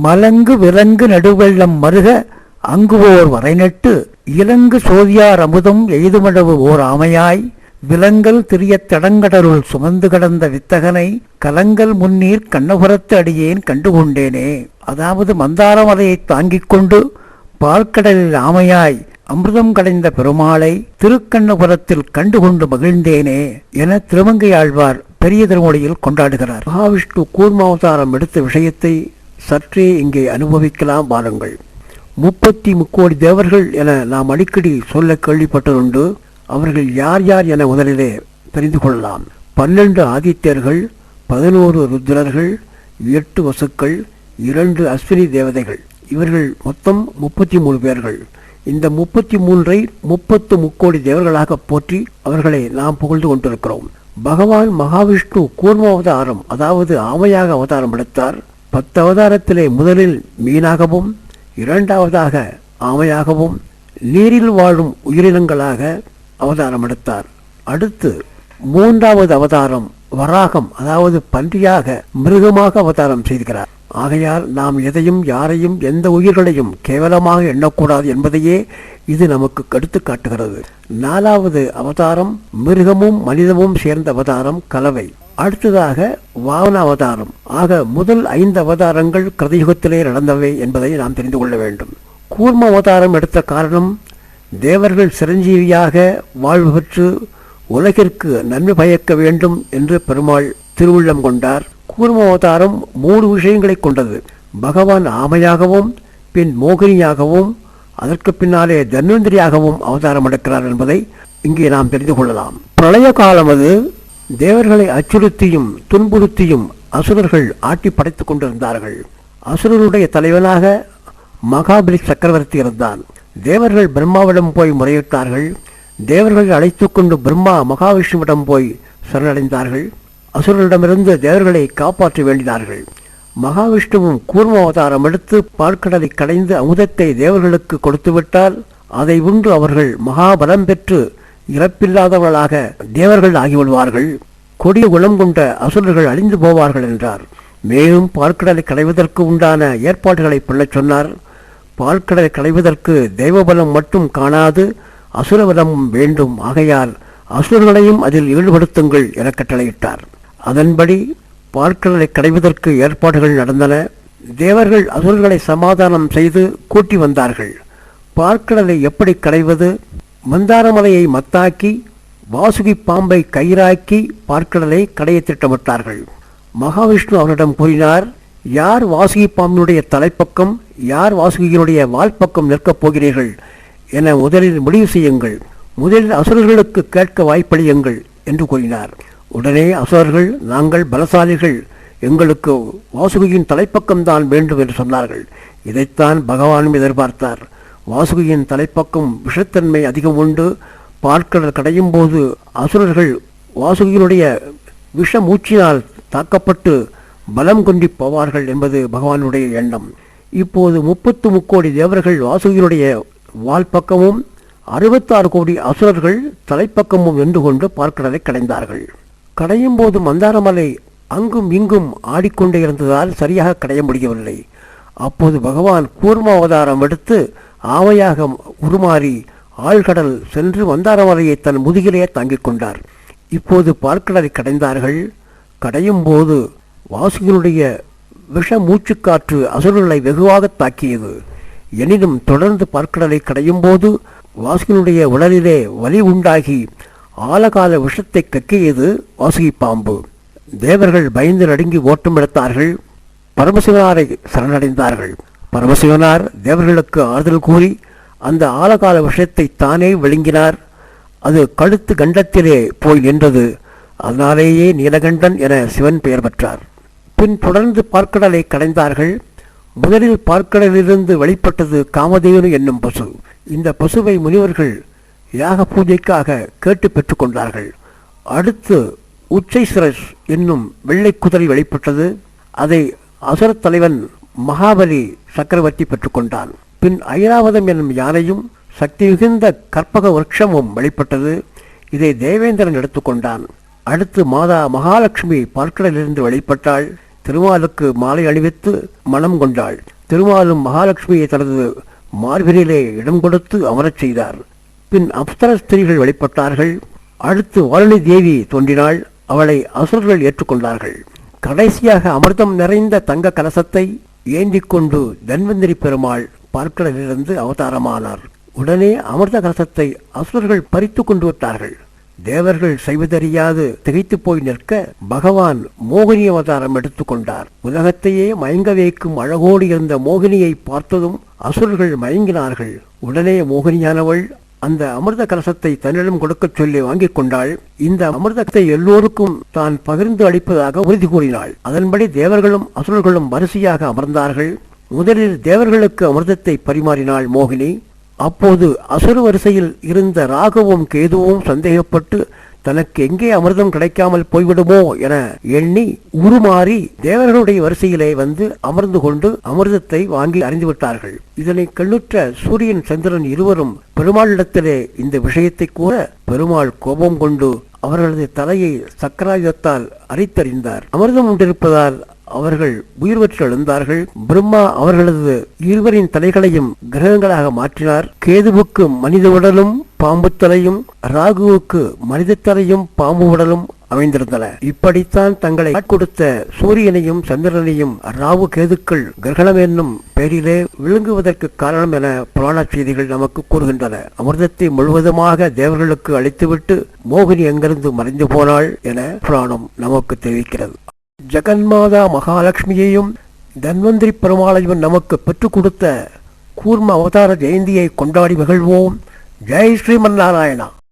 மலங்கு விலங்கு நடுவெள்ளம் மருக அங்குவோர் வரைநட்டு இலங்கு சோதியார் அமுதம் எய்துமளவு ஓர் ஆமையாய் விலங்கல் திரியத் தடங்கடருள் சுமந்து கடந்த வித்தகனை கலங்கல் முன்னீர் கண்ணபுரத்து அடியேன் கண்டுகொண்டேனே. அதாவது மந்தாரமலையை தாங்கிக் கொண்டு பால்கடலில் ஆமையாய் அமிர்தம் கடைந்த பெருமாளை திருக்கண்ணபுரத்தில் கண்டுகொண்டு மகிழ்ந்தேனே என திருமங்கையாழ்வார் பெரிய திருமொழியில் கொண்டாடுகிறார். மகாவிஷ்ணு கூர்மாவதாரம் எடுத்த விஷயத்தை சற்றே இங்கே அனுபவிக்கலாம் வாருங்கள். 33 தேவர்கள் என நாம் அடிக்கடி சொல்ல கேள்விப்பட்டதுண்டு. அவர்கள் யார் யார் என முதலிலே தெரிந்து கொள்ளலாம். 12 ஆதித்யர்கள், 11 ருத்ரர்கள், 8 வசுக்கள், 2 அஸ்வினி தேவதைகள். இவர்கள் மொத்தம் 33 பேர்கள். இந்த 33ஐ 33 தேவர்களாக போற்றி அவர்களை நாம் புகழ்ந்து கொண்டிருக்கிறோம். பகவான் மகாவிஷ்ணு கூர்மாவதாரம், அதாவது ஆமையாக அவதாரம் எடுத்தார். 10 அவதாரத்திலே முதலில் மீனாகவும், இரண்டாவதாக ஆமையாகவும், நீரில் வாழும் உயிரினங்களாக அவதாரம் எடுத்தார். அடுத்து 3வது அவதாரம் வராகம், அதாவது பன்றியாக மிருகமாக அவதாரம் செய்கிறார். ஆகையால் நாம் எதையும் யாரையும் எந்த உயிர்களையும் கேவலமாக எண்ணக்கூடாது என்பதையே இது நமக்கு எடுத்து காட்டுகிறது. 4வது அவதாரம் மிருகமும் மனிதமும் சேர்ந்த அவதாரம் கலவை. அடுத்ததாக வாமன அவதாரம். ஆக முதல் 5 அவதாரங்கள் கிருதயுகத்திலே நடந்தவை என்பதை நாம் தெரிந்து கொள்ள வேண்டும். கூர்ம அவதாரம் எடுத்த காரணம் தேவர்கள் சிரஞ்சீவியாக வாழ்வு பெற்று உலகிற்கு நன்மை பயக்க வேண்டும் என்று பெருமாள் திருவுள்ளம் கொண்டார். கூர்ம அவதாரம் 3 விஷயங்களை கொண்டது. பகவான் ஆமையாகவும், பின் மோகினியாகவும், அதற்கு பின்னாலே தன்வந்திரியாகவும் அவதாரம் எடுக்கிறார் என்பதை இங்கே நாம் தெரிந்து கொள்ளலாம். பிரளய காலம் அது. தேவர்களை அச்சுறுத்தியும் துன்புறுத்தியும் அசுரர்கள் ஆட்டி படைத்துக் கொண்டிருந்தார்கள். அசுரனுடைய தலைவனாக மகாபலி சக்கரவர்த்தி இருந்தான். தேவர்கள் பிரம்மாவிடம் போய் முறையிட்டார்கள். தேவர்களை அழைத்து கொண்டு பிரம்மா மகாவிஷ்ணுவிடம் போய் சரணடைந்தார்கள். அசுரரிடமிருந்து தேவர்களை காப்பாற்ற வேண்டினார்கள். மகாவிஷ்ணுவும் கூர்ம அவதாரம் எடுத்து பாற்கடலை கடைந்து அமுதத்தை தேவர்களுக்கு கொடுத்துவிட்டால் அதை உண்டு அவர்கள் மகாபலம் பெற்று இறப்பில்லாதவர்களாக தேவர்கள் ஆகிவிடுவார்கள். கொடிய குணம் கொண்ட அசுரர்கள் அழிந்து போவார்கள் என்றார். மேலும் பாற்கடலை கடைவதற்கு உண்டான ஏற்பாடுகளை பண்ணச் சொன்னார். பாற்கடலை கடைவதற்கு தெய்வபலம் மட்டும் காணாது அசுரபலமும் வேண்டும். ஆகையால் அசுரர்களையும் அதில் ஈடுபடுத்துங்கள் என கட்டளையிட்டார். அதன்படி பாற்கடலை கடைவதற்கு ஏற்பாடுகள் நடந்தன. தேவர்கள் அசுரர்களை சமாதானம் செய்து கூட்டி வந்தார்கள். பாற்கடலை எப்படி கடைவது? மந்தாரமலையை மத்தாக்கி வாசுகி பாம்பை கயிறாக்கி பாற்கடலை கடைய திட்டமிட்டார்கள். மகாவிஷ்ணு அவரிடம் கூறினார், யார் வாசுகி பாம்பினுடைய தலைப்பக்கம், யார் வாசுகியினுடைய வால்பக்கம் நிற்கப் போகிறீர்கள் என முதலில் முடிவு செய்யுங்கள். முதலில் அசுரர்களுக்கு கேட்க வாய்ப்பளியுங்கள் என்று கூறினார். உடனே அசுரர்கள், நாங்கள் பலசாலிகள், எங்களுக்கு வாசுகியின் தலைப்பக்கம்தான் வேண்டும் என்று சொன்னார்கள். இதைத்தான் பகவானும் எதிர்பார்த்தார். வாசுகியின் தலைப்பக்கம் விஷத்தன்மை அதிகம் உண்டு. பாற்கடல் கடையும் போது அசுரர்கள் வாசுகியினுடைய விஷ மூச்சினால் தாக்கப்பட்டு பலம் கொண்டி போவார்கள் என்பது பகவானுடைய எண்ணம். இப்போது 33 தேவர்கள் வாசுகியினுடைய வால் பக்கமும் 66 கோடி அசுரர்கள் தலைப்பக்கமும் வென்று கொண்டு பாற்கடலை கடைந்தார்கள். கடையும் போது மந்தாரமலை அங்கும் இங்கும் ஆடிக்கொண்டே இருந்ததால் சரியாக கடைய முடியவில்லை. அப்போது பகவான் கூர்மாவதாரம் எடுத்து ஆமையாக உருமாறி ஆழ்கடல் சென்று மந்தாரமலையை தன் முதுகிலே தாங்கிக் கொண்டார். இப்போது பாற்கடலை கடைந்தார்கள். கடையும் போது வாசுகியினுடைய விஷ மூச்சுக்காற்று அசுரர்களை வெகுவாக தாக்கியது. எனினும் தொடர்ந்து பாற்கடலை கடையும் போது வாசுகியினுடைய உடலிலே வலி உண்டாகி ஆலகால விஷத்தை கக்கியது வாசுகி பாம்பு. தேவர்கள் பயந்து நடுங்கி ஓட்டம் எடுத்தார்கள். பரமசிவனாரை சரணடைந்தார்கள். பரமசிவனார் தேவர்களுக்கு ஆறுதல் கூறி அந்த ஆலகால விஷயத்தை தானே விழுங்கினார். அது கழுத்து கண்டத்திலே போய் நின்றது. அதனாலேயே நீலகண்டன் என சிவன் பெயர் பெற்றார். பின் தொடர்ந்து பாற்கடலை கடைந்தார்கள். முதலில் பாற்கடலிலிருந்து வெளிப்பட்டது காமதேனு என்னும் பசு. இந்த பசுவை முனிவர்கள் யாக பூஜைக்காக கேட்டு பெற்றுக்கொண்டார்கள். அடுத்து உச்சைசிரஸ் என்னும் வெள்ளை குதிரை வெளிப்பட்டது. அதை அசுரத் தலைவன் மகாபலி சக்கரவர்த்தி பெற்றுக்கொண்டான். பின் ஐராவதம் என்னும் யானையும் சக்தி மிகுந்த கற்பக விருட்சமும் வெளிப்பட்டது. இதை தேவேந்திரன் எடுத்துக்கொண்டான். அடுத்து மாதா மகாலட்சுமி பாற்கடலிலிருந்து வெளிப்பட்டாள். திருமாலுக்கு மாலை அணிவித்து மனம் கொண்டாள். திருமாலும் மகாலட்சுமியை தனது மார்பிலே இடம் கொடுத்து அமரச் செய்தார். பின் அப்சர ஸ்திரீகள் வெளிப்பட்டார்கள். அடுத்து வாரணி தேவி தோன்றினாள். அவளை அசுரர்கள் ஏற்றுக்கொண்டார்கள். கடைசியாக அமிர்தம் நிறைந்த தங்க கலசத்தை ஏந்திக் கொண்டு தன்வந்திரி பெருமாள் பார்க்கடலிலிருந்து அவதாரமானார். உடனே அமிர்த கலசத்தை அசுரர்கள் பறித்து கொண்டு விட்டார்கள். தேவர்கள் செய்வதறியாது திகைத்து போய் நிற்க பகவான் மோகினி அவதாரம் எடுத்துக்கொண்டார். உலகத்தையே மயங்க வைக்கும் அழகோடு இருந்த மோகினியை பார்த்ததும் அசுரர்கள் மயங்கினார்கள். உடனே மோகினியானவள் அந்த அமிர்த கலசத்தை தன்னிடம் கொடுக்கச் சொல்லி வாங்கிக் கொண்டாள். இந்த அமிர்தத்தை எல்லோருக்கும் தான் பகிர்ந்து அளிப்பதாக உறுதி கூறினாள். அதன்படி தேவர்களும் அசுரர்களும் வரிசையாக அமர்ந்தார்கள். முதலில் தேவர்களுக்கு அமிர்தத்தை பரிமாறினாள் மோகினி. அப்போது அசுர வரிசையில் இருந்த ராகவும் கேதுவும் சந்தேகப்பட்டு தனக்கு எங்கே அமிர்தம் கிடைக்காமல் போய்விடுமோ என எண்ணி உருமாறி தேவர்களுடைய வரிசையிலே வந்து அமர்ந்து கொண்டு அமிர்தத்தை வாங்கி அறிந்துவிட்டார்கள். இதனை கண்ணுற்ற சூரியன் சந்திரன் இருவரும் பெருமாளிடத்திலே இந்த விஷயத்தை கூற பெருமாள் கோபம் கொண்டு அவர்களது தலையை சக்கராயுதத்தால் அரித்தறிந்தார். அமிர்தம் உண்டிருப்பதால் அவர்கள் உயிர் பெற்று எழுந்தார்கள். பிரம்மா அவர்களது இருவரின் தலைகளையும் கிரகங்களாக மாற்றினார். கேதுவுக்கு மனித உடலும் பாம்பு தலையும், ராகுவுக்கு மனித தலையும் பாம்பு உடலும் அமைந்திருந்தன. இப்படித்தான் தங்களை கொடுத்த சூரியனையும் சந்திரனையும் ராகு கேதுக்கள் கிரகணம் என்னும் பெயரிலே விழுங்குவதற்கு காரணம் என புராண செய்திகள் நமக்கு கூறுகின்றன. அமிர்தத்தை முழுவதுமாக தேவர்களுக்கு அளித்துவிட்டு மோகினி எங்கிருந்து மறைந்து போனாள் என புராணம் நமக்கு தெரிவிக்கிறது. ஜெகன்மாதா மகாலட்சுமியையும் தன்வந்திரி பெருமாளையும் நமக்கு பெற்றுக் கொடுத்த கூர்ம அவதார ஜெயந்தியை கொண்டாடி மகிழ்வோம். ஜெய் ஸ்ரீமன் நாராயணா.